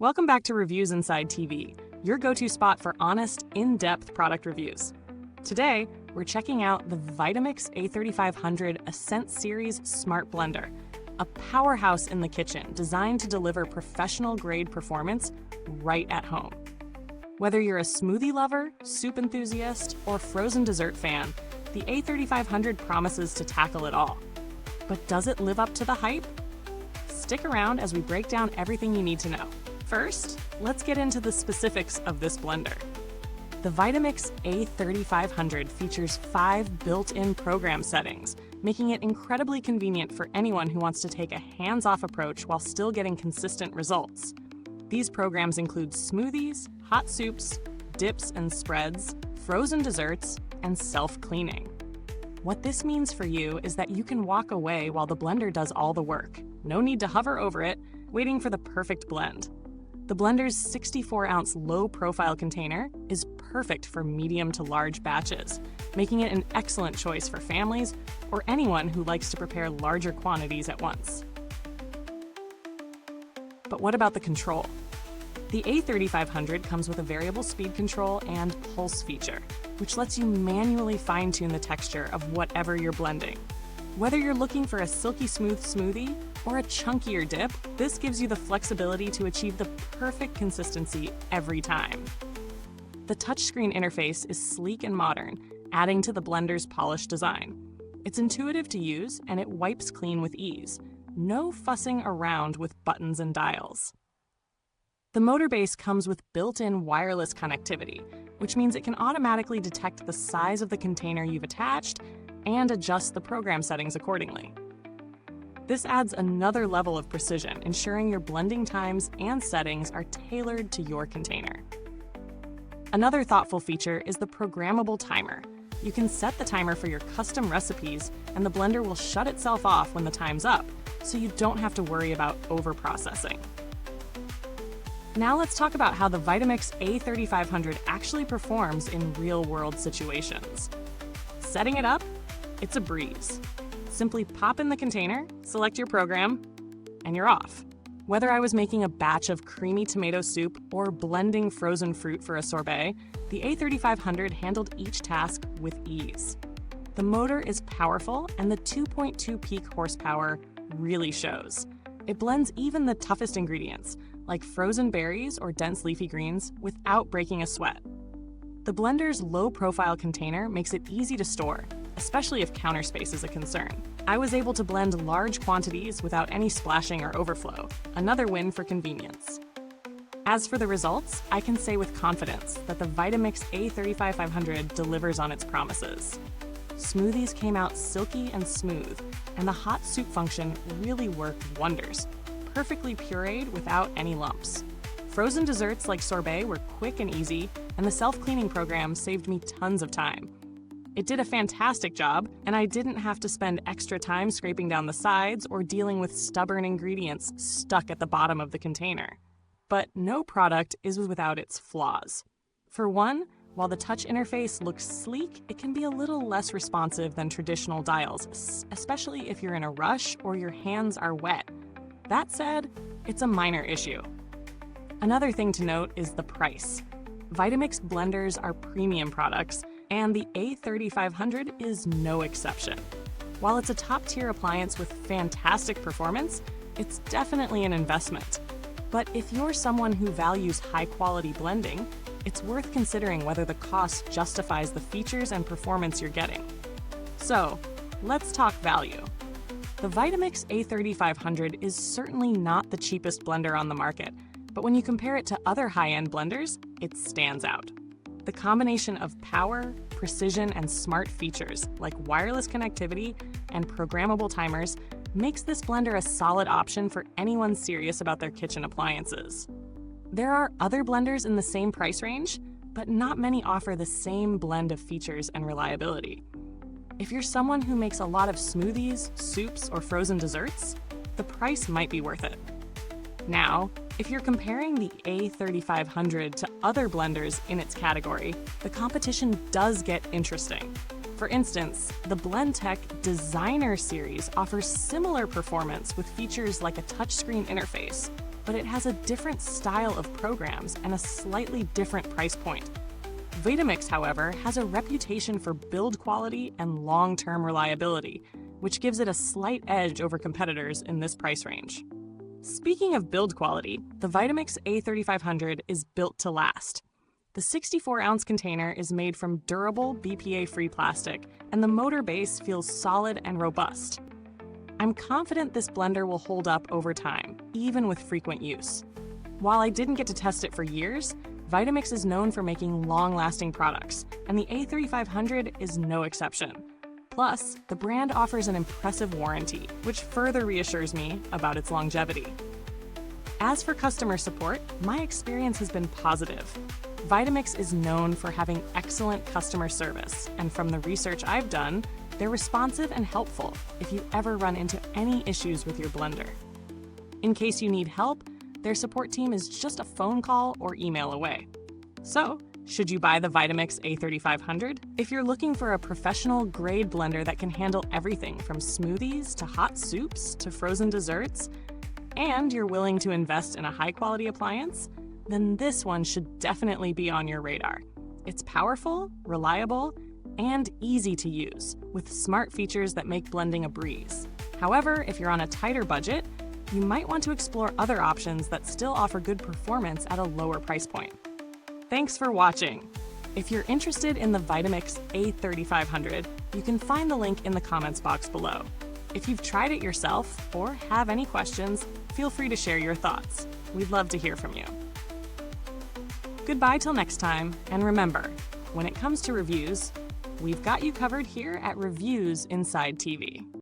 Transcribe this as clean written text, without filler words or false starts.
Welcome back to Reviewsinsidetv, your go-to spot for honest, in-depth product reviews. Today, we're checking out the Vitamix A3500 Ascent Series Smart Blender, a powerhouse in the kitchen designed to deliver professional-grade performance right at home. Whether you're a smoothie lover, soup enthusiast, or frozen dessert fan, the A3500 promises to tackle it all. But does it live up to the hype? Stick around as we break down everything you need to know. First, let's get into the specifics of this blender. The Vitamix A3500 features 5 built-in program settings, making it incredibly convenient for anyone who wants to take a hands-off approach while still getting consistent results. These programs include smoothies, hot soups, dips and spreads, frozen desserts, and self-cleaning. What this means for you is that you can walk away while the blender does all the work. No need to hover over it, waiting for the perfect blend. The blender's 64-ounce low-profile container is perfect for medium to large batches, making it an excellent choice for families or anyone who likes to prepare larger quantities at once. But what about the control? The A3500 comes with a variable speed control and pulse feature, which lets you manually fine-tune the texture of whatever you're blending. Whether you're looking for a silky smooth smoothie or a chunkier dip, this gives you the flexibility to achieve the perfect consistency every time. The touchscreen interface is sleek and modern, adding to the blender's polished design. It's intuitive to use and it wipes clean with ease. No fussing around with buttons and dials. The motor base comes with built-in wireless connectivity, which means it can automatically detect the size of the container you've attached and adjust the program settings accordingly. This adds another level of precision, ensuring your blending times and settings are tailored to your container. Another thoughtful feature is the programmable timer. You can set the timer for your custom recipes, and the blender will shut itself off when the time's up, so you don't have to worry about over-processing. Now let's talk about how the Vitamix A3500 actually performs in real-world situations. Setting it up, it's a breeze. Simply pop in the container, select your program, and you're off. Whether I was making a batch of creamy tomato soup or blending frozen fruit for a sorbet, the A3500 handled each task with ease. The motor is powerful, and the 2.2 peak horsepower really shows. It blends even the toughest ingredients, like frozen berries or dense leafy greens, without breaking a sweat. The blender's low-profile container makes it easy to store, especially if counter space is a concern. I was able to blend large quantities without any splashing or overflow, another win for convenience. As for the results, I can say with confidence that the Vitamix A3500 delivers on its promises. Smoothies came out silky and smooth, and the hot soup function really worked wonders, perfectly pureed without any lumps. Frozen desserts like sorbet were quick and easy, and the self-cleaning program saved me tons of time. It did a fantastic job, and I didn't have to spend extra time scraping down the sides or dealing with stubborn ingredients stuck at the bottom of the container. But no product is without its flaws. For one, while the touch interface looks sleek, it can be a little less responsive than traditional dials, especially if you're in a rush or your hands are wet. That said, it's a minor issue. Another thing to note is the price. Vitamix blenders are premium products, and the A3500 is no exception. While it's a top-tier appliance with fantastic performance, it's definitely an investment. But if you're someone who values high-quality blending, it's worth considering whether the cost justifies the features and performance you're getting. So, let's talk value. The Vitamix A3500 is certainly not the cheapest blender on the market, but when you compare it to other high-end blenders, it stands out. The combination of power, precision, and smart features like wireless connectivity and programmable timers makes this blender a solid option for anyone serious about their kitchen appliances. There are other blenders in the same price range, but not many offer the same blend of features and reliability. If you're someone who makes a lot of smoothies, soups, or frozen desserts, the price might be worth it. Now, if you're comparing the A3500 to other blenders in its category, the competition does get interesting. For instance, the BlendTec Designer series offers similar performance with features like a touchscreen interface, but it has a different style of programs and a slightly different price point. Vitamix, however, has a reputation for build quality and long-term reliability, which gives it a slight edge over competitors in this price range. Speaking of build quality, the Vitamix A3500 is built to last. The 64-ounce container is made from durable, BPA-free plastic, and the motor base feels solid and robust. I'm confident this blender will hold up over time, even with frequent use. While I didn't get to test it for years, Vitamix is known for making long-lasting products, and the A3500 is no exception. Plus, the brand offers an impressive warranty, which further reassures me about its longevity. As for customer support, my experience has been positive. Vitamix is known for having excellent customer service, and from the research I've done, they're responsive and helpful if you ever run into any issues with your blender. In case you need help, their support team is just a phone call or email away. So, should you buy the Vitamix A3500? If you're looking for a professional-grade blender that can handle everything from smoothies to hot soups to frozen desserts, and you're willing to invest in a high-quality appliance, then this one should definitely be on your radar. It's powerful, reliable, and easy to use, with smart features that make blending a breeze. However, if you're on a tighter budget, you might want to explore other options that still offer good performance at a lower price point. Thanks for watching! If you're interested in the Vitamix A3500, you can find the link in the comments box below. If you've tried it yourself or have any questions, feel free to share your thoughts. We'd love to hear from you. Goodbye till next time, and remember, when it comes to reviews, we've got you covered here at Reviewsinside TV.